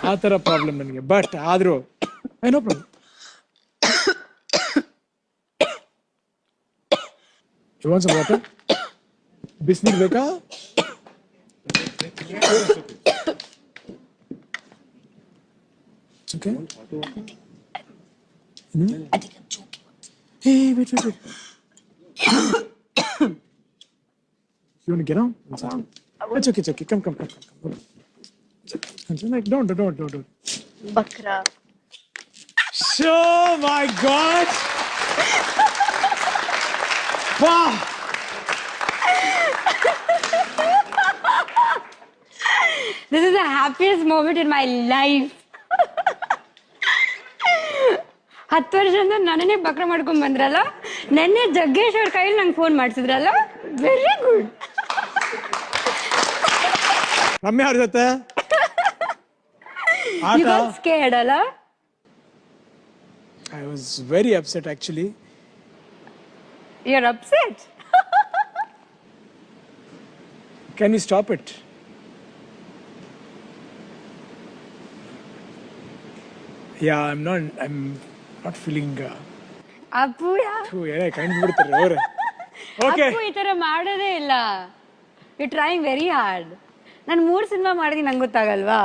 ಆ ತರ ಪ್ರಾಬ್ಲಮ್ ನನಗೆ. ಬಟ್ ಆದ್ರೂ no problem. You want some water? ಬಿಸಿನೀರು ಬೇಕಾ? It's okay. Hey, wait. You want to get on? It's okay. Come. Like, don't. Bakra. Oh my God! Wow! This is the happiest moment in my life. 10 ವರ್ಷದಿಂದ ನನ್ನನ್ನೇ ಬಕ್ರ ಮಾಡ್ಕೊಂಡ್ ಬಂದ್ರಲ್ಲ, ನೆನ್ನೆ ಜಗ್ಗೇಶ್ ಅವ್ರ ಕೈಯಲ್ಲಿ ನಂಗೆ ಫೋನ್ ಮಾಡಿಸಿದ್ರಲ್ಲ, ವೆರಿ ಗುಡ್. ರಮ್ಯಾ ಅವ್ರ ಜೊತೆ You got scared ಅಲ್ಲ? I was very upset actually. You're upset? Can you stop it? Yeah, I'm not feeling. Appu ಕಂಡುಬಿಡ್ತಾರೆ ಅವ್ರೆ. Okay. ಅಪ್ಪು ಈ ತರ ಮಾಡೋದೇ ಇಲ್ಲ. You trying very hard. ನಾನು 3 ಸಿನಿಮಾ ಮಾಡಿದೀನಿ, ನಂಗೆ ಗೊತ್ತಾಗಲ್ವಾ?